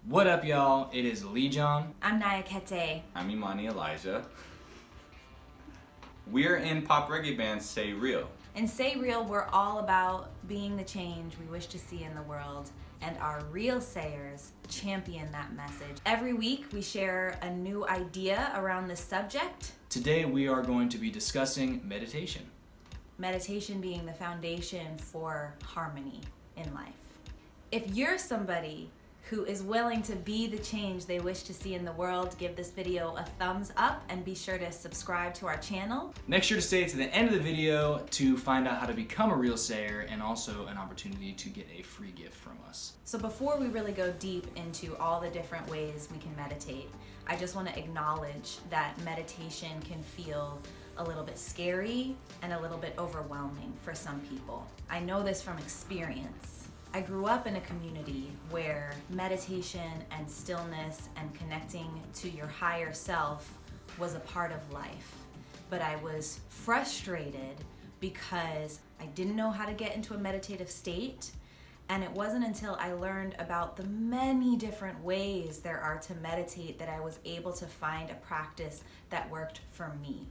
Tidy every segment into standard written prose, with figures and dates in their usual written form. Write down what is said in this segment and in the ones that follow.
What up, y'all? It is Lee John. I'm Naya Kete. I'm Imani Elijah. We're in pop reggae band SayReal. In SayReal, we're all about being the change we wish to see in the world, and our Realsayers champion that message. Every week, we share a new idea around this subject. Today we are going to be discussing meditation. Meditation being the foundation for harmony in life. If you're somebody who is willing to be the change they wish to see in the world, give this video a thumbs up and be sure to subscribe to our channel. Make sure to stay to the end of the video to find out how to become a Realsayer and also an opportunity to get a free gift from us. So before we really go deep into all the different ways we can meditate, I just want to acknowledge that meditation can feel a little bit scary and a little bit overwhelming for some people. I know this from experience. I grew up in a community where meditation and stillness and connecting to your higher self was a part of life. But I was frustrated because I didn't know how to get into a meditative state. And it wasn't until I learned about the many different ways there are to meditate that I was able to find a practice that worked for me.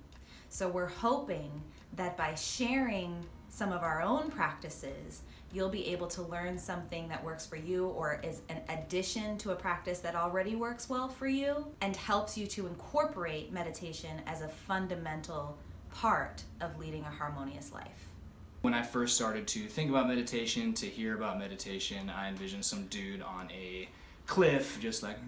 So we're hoping that by sharing some of our own practices, you'll be able to learn something that works for you or is an addition to a practice that already works well for you and helps you to incorporate meditation as a fundamental part of leading a harmonious life. When I first started to think about meditation, to hear about meditation, I envisioned some dude on a cliff just like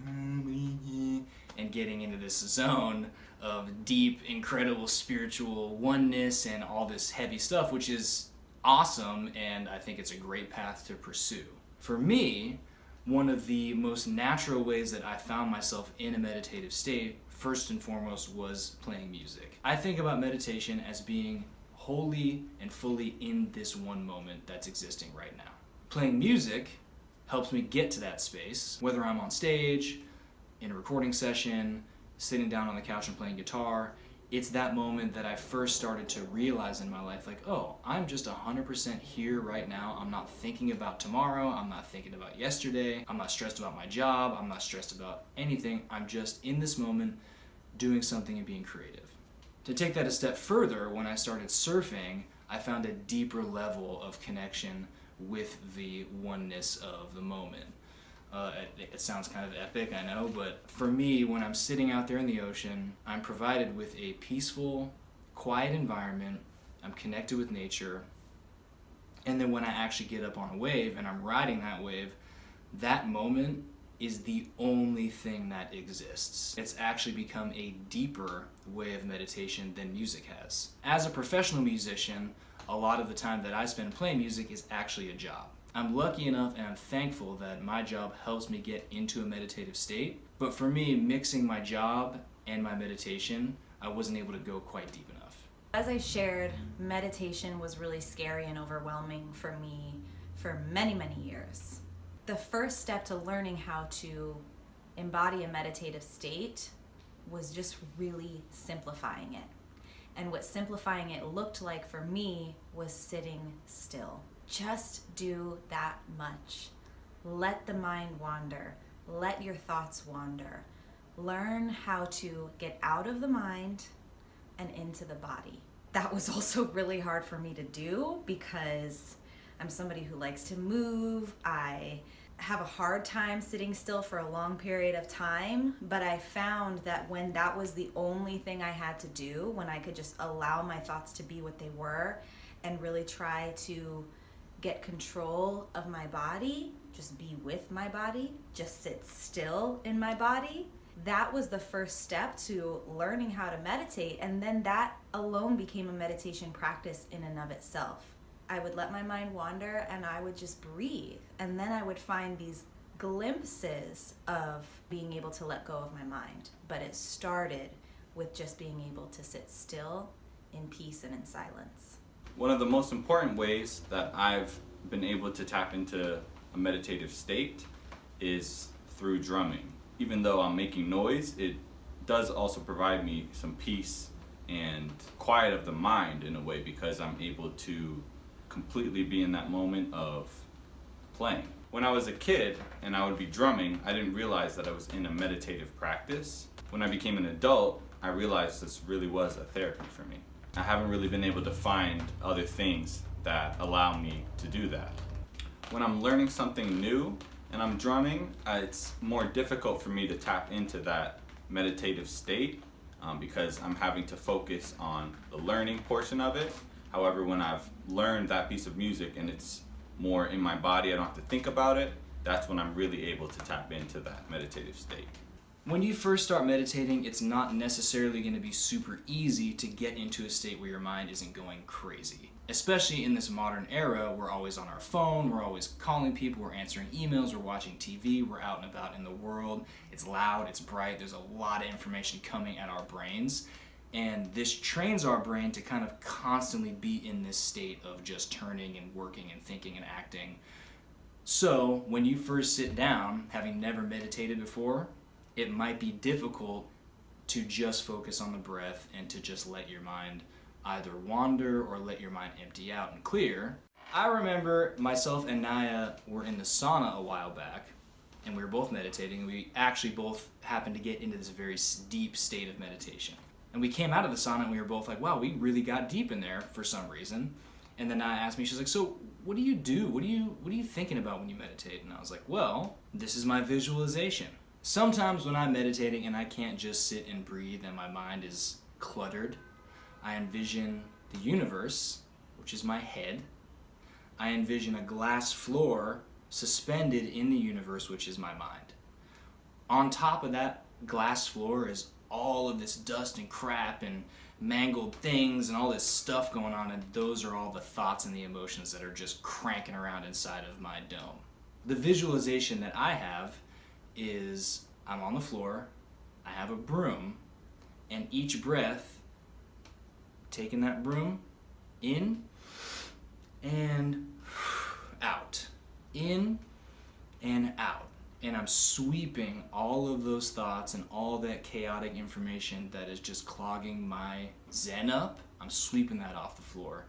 and getting into this zone of deep, incredible spiritual oneness and all this heavy stuff, which is awesome, and I think it's a great path to pursue. For me, one of the most natural ways that I found myself in a meditative state, first and foremost, was playing music. I think about meditation as being wholly and fully in this one moment that's existing right now. Playing music helps me get to that space, whether I'm on stage, in a recording session, sitting down on the couch and playing guitar. It's that moment that I first started to realize in my life, like, oh, I'm just 100% here right now. I'm not thinking about tomorrow. I'm not thinking about yesterday. I'm not stressed about my job. I'm not stressed about anything. I'm just in this moment doing something and being creative. To take that a step further, when I started surfing, I found a deeper level of connection with the oneness of the moment. It sounds kind of epic, I know, but for me, when I'm sitting out there in the ocean, I'm provided with a peaceful, quiet environment. I'm connected with nature. And then when I actually get up on a wave and I'm riding that wave, that moment is the only thing that exists. It's actually become a deeper way of meditation than music has. As a professional musician, a lot of the time that I spend playing music is actually a job. I'm lucky enough and I'm thankful that my job helps me get into a meditative state. But for me, mixing my job and my meditation, I wasn't able to go quite deep enough. As I shared, meditation was really scary and overwhelming for me for many, many years. The first step to learning how to embody a meditative state was just really simplifying it. And what simplifying it looked like for me was sitting still. Just do that much. Let the mind wander. Let your thoughts wander. Learn how to get out of the mind and into the body. That was also really hard for me to do because I'm somebody who likes to move. I have a hard time sitting still for a long period of time, but I found that when that was the only thing I had to do, when I could just allow my thoughts to be what they were and really try to get control of my body, just be with my body, just sit still in my body. That was the first step to learning how to meditate, and then that alone became a meditation practice in and of itself. I would let my mind wander and I would just breathe, and then I would find these glimpses of being able to let go of my mind. But it started with just being able to sit still in peace and in silence. One of the most important ways that I've been able to tap into a meditative state is through drumming. Even though I'm making noise, it does also provide me some peace and quiet of the mind in a way, because I'm able to completely be in that moment of playing. When I was a kid and I would be drumming, I didn't realize that I was in a meditative practice. When I became an adult, I realized this really was a therapy for me. I haven't really been able to find other things that allow me to do that. When I'm learning something new and I'm drumming, it's more difficult for me to tap into that meditative state because I'm having to focus on the learning portion of it. However, when I've learned that piece of music and it's more in my body, I don't have to think about it, that's when I'm really able to tap into that meditative state. When you first start meditating, it's not necessarily going to be super easy to get into a state where your mind isn't going crazy. Especially in this modern era, we're always on our phone, we're always calling people, we're answering emails, we're watching TV, we're out and about in the world. It's loud, it's bright, there's a lot of information coming at our brains. And this trains our brain to kind of constantly be in this state of just turning and working and thinking and acting. So when you first sit down, having never meditated before, it might be difficult to just focus on the breath and to just let your mind either wander or let your mind empty out and clear. I remember myself and Naya were in the sauna a while back, and we were both meditating. We actually both happened to get into this very deep state of meditation. And we came out of the sauna and we were both like, wow, we really got deep in there for some reason. And then Naya asked me, she's like, so what do you do? What are you thinking about when you meditate? And I was like, well, this is my visualization. Sometimes when I'm meditating and I can't just sit and breathe and my mind is cluttered, I envision the universe, which is my head. I envision a glass floor suspended in the universe, which is my mind. On top of that glass floor is all of this dust and crap and mangled things and all this stuff going on, and those are all the thoughts and the emotions that are just cranking around inside of my dome. The visualization that I have is I'm on the floor, I have a broom, and each breath, taking that broom in and out, in and out. And I'm sweeping all of those thoughts and all that chaotic information that is just clogging my zen up. I'm sweeping that off the floor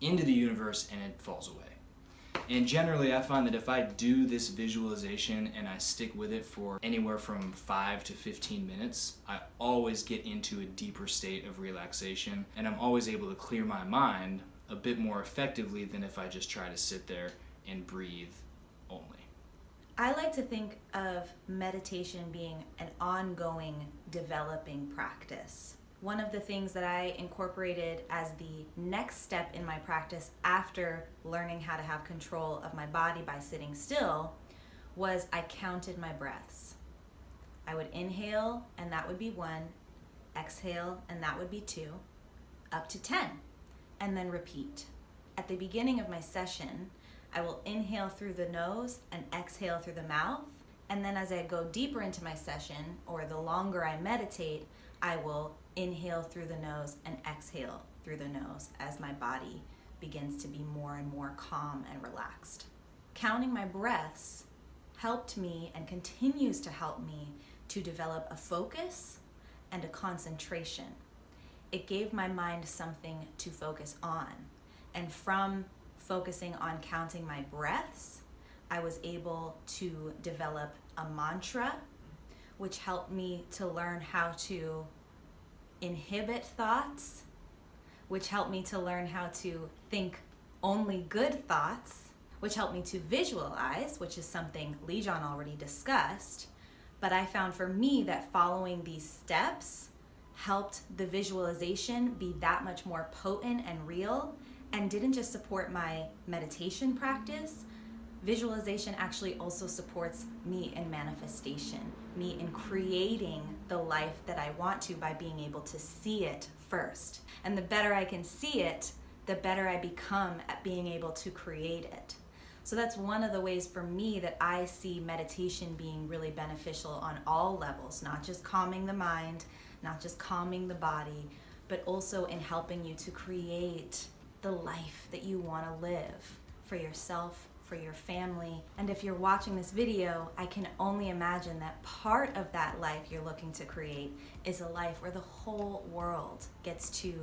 into the universe, and it falls away. And generally, I find that if I do this visualization and I stick with it for anywhere from 5 to 15 minutes, I always get into a deeper state of relaxation, and I'm always able to clear my mind a bit more effectively than if I just try to sit there and breathe only. I like to think of meditation being an ongoing, developing practice. One of the things that I incorporated as the next step in my practice after learning how to have control of my body by sitting still was I counted my breaths. I would inhale, and that would be 1, exhale, and that would be 2, up to 10, and then repeat. At the beginning of my session, I will inhale through the nose and exhale through the mouth, and then as I go deeper into my session, or the longer I meditate, I will inhale through the nose and exhale through the nose as my body begins to be more and more calm and relaxed. Counting my breaths helped me and continues to help me to develop a focus and a concentration. It gave my mind something to focus on. And from focusing on counting my breaths, I was able to develop a mantra, which helped me to learn how to inhibit thoughts, which helped me to learn how to think only good thoughts, which helped me to visualize, which is something Lijon already discussed. But I found for me that following these steps helped the visualization be that much more potent and real, and didn't just support my meditation practice. Visualization actually also supports me in manifestation, me in creating the life that I want to by being able to see it first. And the better I can see it, the better I become at being able to create it. So that's one of the ways for me that I see meditation being really beneficial on all levels, not just calming the mind, not just calming the body, but also in helping you to create the life that you want to live for yourself, for your family. And if you're watching this video, I can only imagine that part of that life you're looking to create is a life where the whole world gets to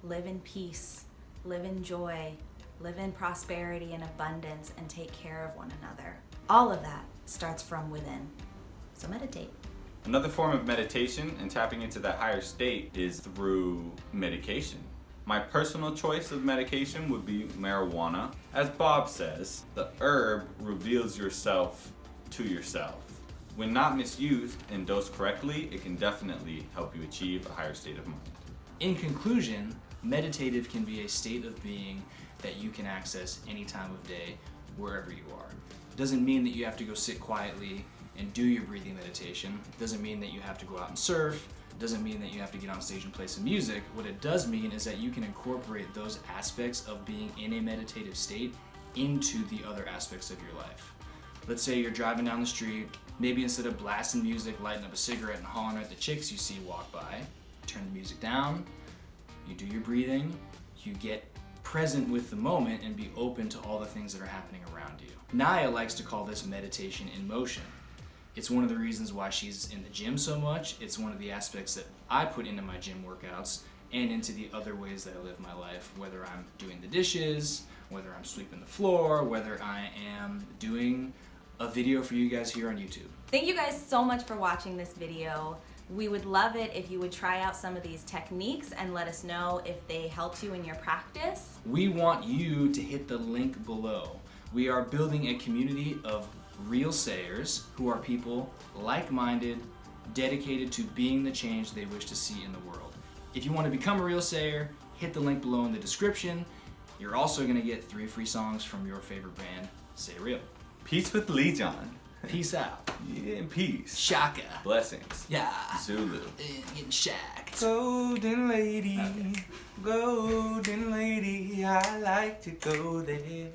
live in peace, live in joy, live in prosperity and abundance, and take care of one another. All of that starts from within. So meditate. Another form of meditation and tapping into that higher state is through medication. My personal choice of medication would be marijuana. As Bob says, the herb reveals yourself to yourself. When not misused and dosed correctly, it can definitely help you achieve a higher state of mind. In conclusion, meditative can be a state of being that you can access any time of day, wherever you are. It doesn't mean that you have to go sit quietly and do your breathing meditation. It doesn't mean that you have to go out and surf. It doesn't mean that you have to get on stage and play some music. What it does mean is that you can incorporate those aspects of being in a meditative state into the other aspects of your life. Let's say you're driving down the street, maybe instead of blasting music, lighting up a cigarette and hollering at the chicks you see walk by, turn the music down, you do your breathing, you get present with the moment and be open to all the things that are happening around you. Naya likes to call this meditation in motion. It's one of the reasons why she's in the gym so much. It's one of the aspects that I put into my gym workouts and into the other ways that I live my life, whether I'm doing the dishes, whether I'm sweeping the floor, whether I am doing a video for you guys here on YouTube. Thank you guys so much for watching this video. We would love it if you would try out some of these techniques and let us know if they helped you in your practice. We want you to hit the link below. We are building a community of Realsayers who are people like-minded, dedicated to being the change they wish to see in the world. If you want to become a Realsayer, hit the link below in the description. You're also going to get 3 free songs from your favorite band, SayReal. Peace with Lee John. Peace out. Yeah, and peace. Shaka. Blessings. Yeah. Zulu. Getting shacked. Golden lady, golden lady, I like to go there.